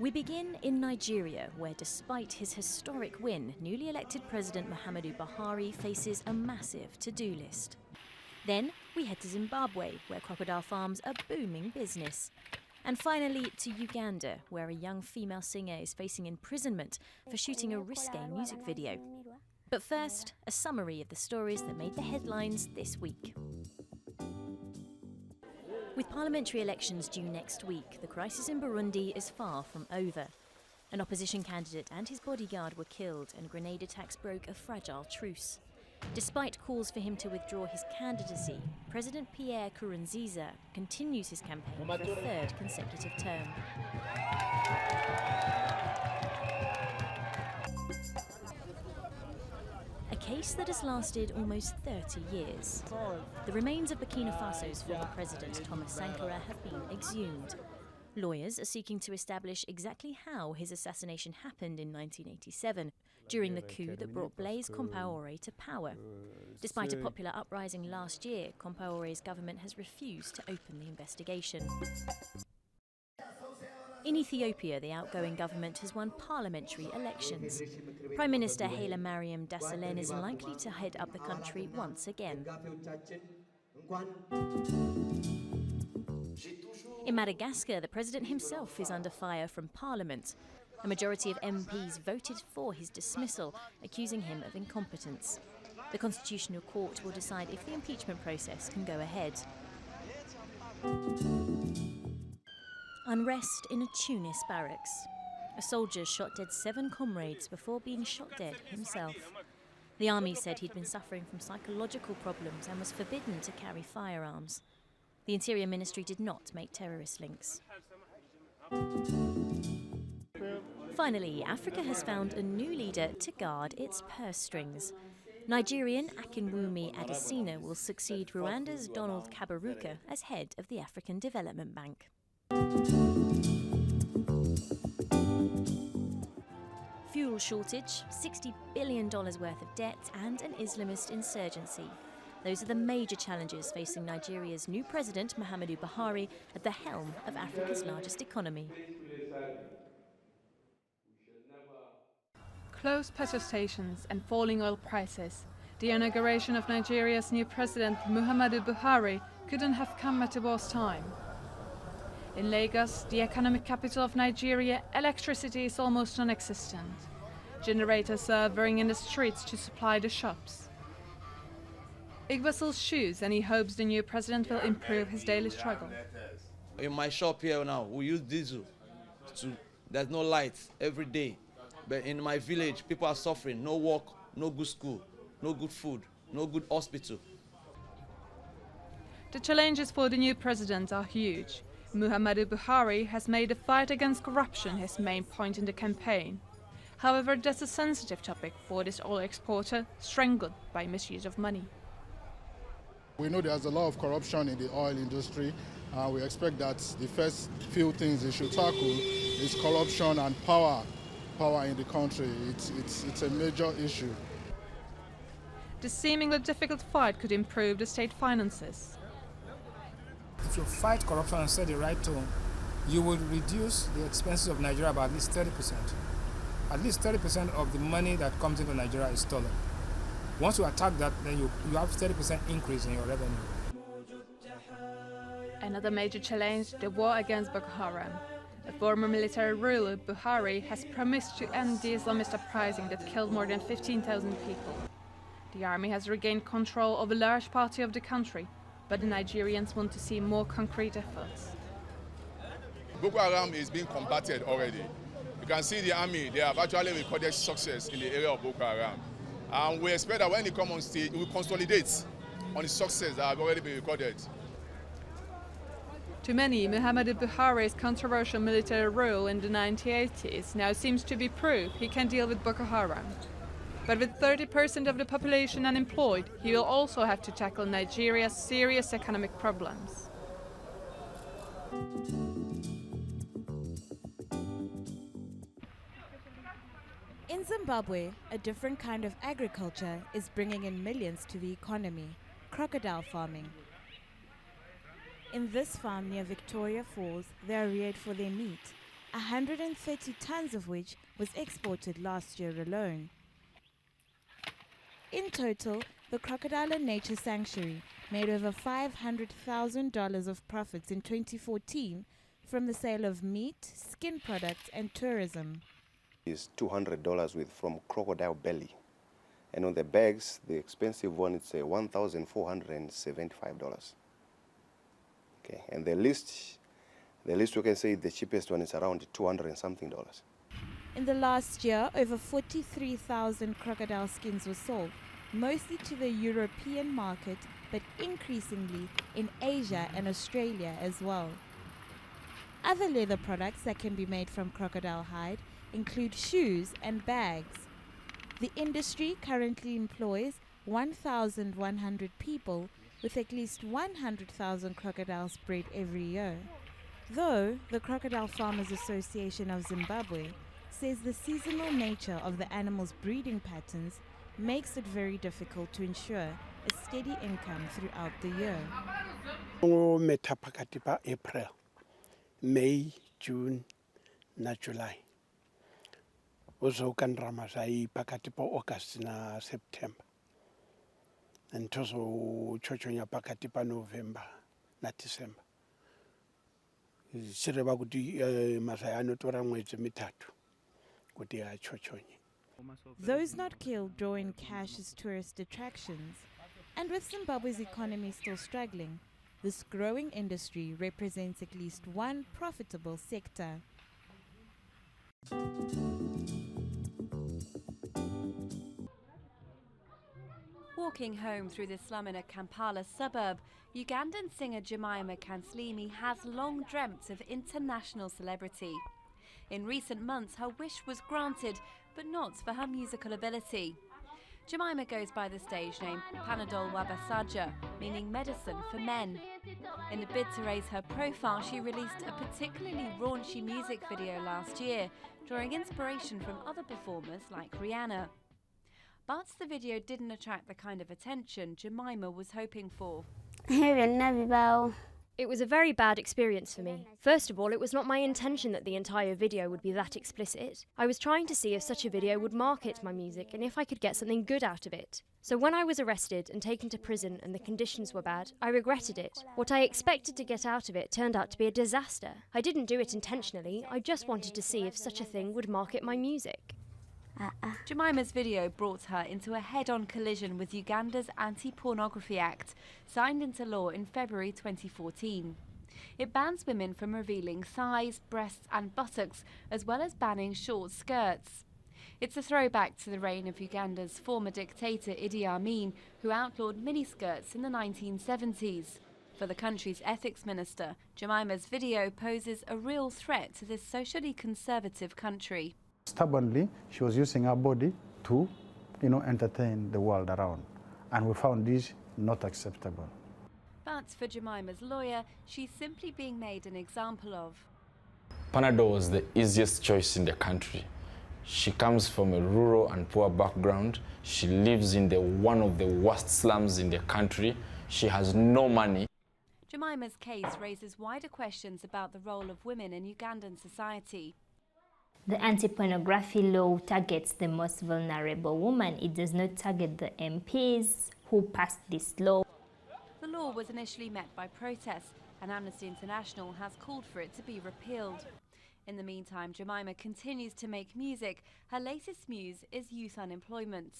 We begin in Nigeria, where despite his historic win, newly elected President Muhammadu Buhari faces a massive to-do list. Then we head to Zimbabwe, where crocodile farms are booming business. And finally to Uganda, where a young female singer is facing imprisonment for shooting a risque music video. But first, a summary of the stories that made the headlines this week. With parliamentary elections due next week, the crisis in Burundi is far from over. An opposition candidate and his bodyguard were killed, and grenade attacks broke a fragile truce. Despite calls for him to withdraw his candidacy, President Pierre Nkurunziza continues his campaign for a third consecutive term. A case that has lasted almost 30 years. The remains of Burkina Faso's former president Thomas Sankara have been exhumed. Lawyers are seeking to establish exactly how his assassination happened in 1987, during the coup that brought Blaise Compaoré to power. Despite a popular uprising last year, Compaoré's government has refused to open the investigation. In Ethiopia, the outgoing government has won parliamentary elections. Prime Minister Haile Mariam Desalegn is likely to head up the country once again. In Madagascar, the president himself is under fire from parliament. A majority of MPs voted for his dismissal, accusing him of incompetence. The Constitutional Court will decide if the impeachment process can go ahead. Unrest in a Tunis barracks. A soldier shot dead 7 comrades before being shot dead himself. The army said he'd been suffering from psychological problems and was forbidden to carry firearms. The Interior Ministry did not make terrorist links. Finally, Africa has found a new leader to guard its purse strings. Nigerian Akinwumi Adesina will succeed Rwanda's Donald Kaberuka as head of the African Development Bank. Fuel shortage, $60 billion worth of debt, and an Islamist insurgency. Those are the major challenges facing Nigeria's new president, Muhammadu Buhari, at the helm of Africa's largest economy. Closed petrol stations and falling oil prices. The inauguration of Nigeria's new president, Muhammadu Buhari, couldn't have come at a worse time. In Lagos, the economic capital of Nigeria, electricity is almost non-existent. Generators are whirring in the streets to supply the shops. Igbasil's shoes, and he hopes the new president will improve his daily struggle. In my shop here now, we use diesel. There's no lights every day. But in my village, people are suffering. No work, no good school, no good food, no good hospital. The challenges for the new president are huge. Muhammadu Buhari has made the fight against corruption his main point in the campaign. However, that's a sensitive topic for this oil exporter, strangled by misuse of money. We know there's a lot of corruption in the oil industry. We expect that the first few things they should tackle is corruption and power in the country. It's a major issue. The seemingly difficult fight could improve the state finances. If you fight corruption and set the right tone, you will reduce the expenses of Nigeria by at least 30%. At least 30% of the money that comes into Nigeria is stolen. Once you attack that, then you have 30% increase in your revenue. Another major challenge, the war against Boko Haram. A former military ruler, Buhari, has promised to end the Islamist uprising that killed more than 15,000 people. The army has regained control of a large part of the country, but the Nigerians want to see more concrete efforts. Boko Haram is being combated already. You can see the army, they have actually recorded success in the area of Boko Haram. And we expect that when they come on stage, we will consolidate on the success that have already been recorded. To many, Muhammadu Buhari's controversial military rule in the 1980s now seems to be proof he can deal with Boko Haram. But with 30% of the population unemployed, he will also have to tackle Nigeria's serious economic problems. In Zimbabwe, a different kind of agriculture is bringing in millions to the economy: crocodile farming. In this farm near Victoria Falls, they are reared for their meat. 130 tons of which was exported last year alone. In total, the Crocodile Nature Sanctuary made over $500,000 of profits in 2014 from the sale of meat, skin products and tourism. It's $200 from crocodile belly. And on the bags, the expensive one, it's $1,475. Okay, and the least we can say the cheapest one is around $200 and something. In the last year, over 43,000 crocodile skins were sold, mostly to the European market, but increasingly in Asia and Australia as well. Other leather products that can be made from crocodile hide include shoes and bags. The industry currently employs 1,100 people, with at least 100,000 crocodiles bred every year. Though the Crocodile Farmers Association of Zimbabwe says the seasonal nature of the animals' breeding patterns makes it very difficult to ensure a steady income throughout the year. April, May, June, na July. Also can ramasai pakati pa August na September. And also chochonya pakati pa November na December. Sireba kuti masai anotora mwezi mitatu kuti chochonya. Those not killed draw in cash as tourist attractions. And with Zimbabwe's economy still struggling, this growing industry represents at least one profitable sector. Walking home through the slum in a Kampala suburb, Ugandan singer Jemima Kanslimi has long dreamt of international celebrity. In recent months, her wish was granted, but not for her musical ability. Jemima goes by the stage name Panadol Wabasaja, meaning medicine for men. In a bid to raise her profile, she released a particularly raunchy music video last year, drawing inspiration from other performers like Rihanna. But the video didn't attract the kind of attention Jemima was hoping for. It was a very bad experience for me. First of all, it was not my intention that the entire video would be that explicit. I was trying to see if such a video would market my music and if I could get something good out of it. So when I was arrested and taken to prison and the conditions were bad, I regretted it. What I expected to get out of it turned out to be a disaster. I didn't do it intentionally, I just wanted to see if such a thing would market my music. Jemima's video brought her into a head-on collision with Uganda's Anti-Pornography Act, signed into law in February 2014. It bans women from revealing thighs, breasts and buttocks, as well as banning short skirts. It's a throwback to the reign of Uganda's former dictator Idi Amin, who outlawed miniskirts in the 1970s. For the country's ethics minister, Jemima's video poses a real threat to this socially conservative country. Stubbornly, she was using her body to, entertain the world around. And we found this not acceptable. But for Jemima's lawyer, she's simply being made an example of. Panadol was the easiest choice in the country. She comes from a rural and poor background. She lives in one of the worst slums in the country. She has no money. Jemima's case raises wider questions about the role of women in Ugandan society. The anti-pornography law targets the most vulnerable women. It does not target the MPs who passed this law. The law was initially met by protests, and Amnesty International has called for it to be repealed. In the meantime, Jemima continues to make music. Her latest muse is youth unemployment.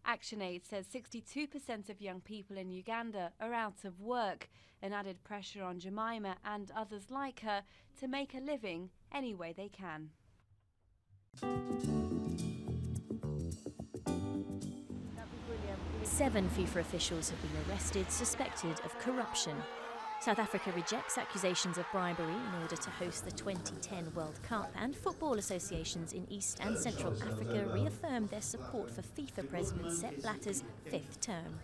ActionAid says 62% of young people in Uganda are out of work, and added pressure on Jemima and others like her to make a living any way they can. 7 FIFA officials have been arrested, suspected of corruption. South Africa rejects accusations of bribery in order to host the 2010 World Cup, and football associations in East and Central Africa reaffirmed their support for FIFA President Sepp Blatter's 5th term.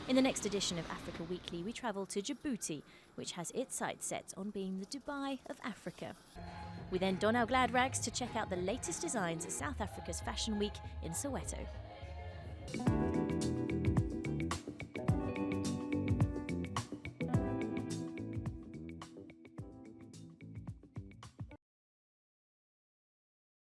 In the next edition of Africa Weekly, we travel to Djibouti, which has its sights set on being the Dubai of Africa. We then don our glad rags to check out the latest designs at South Africa's Fashion Week in Soweto.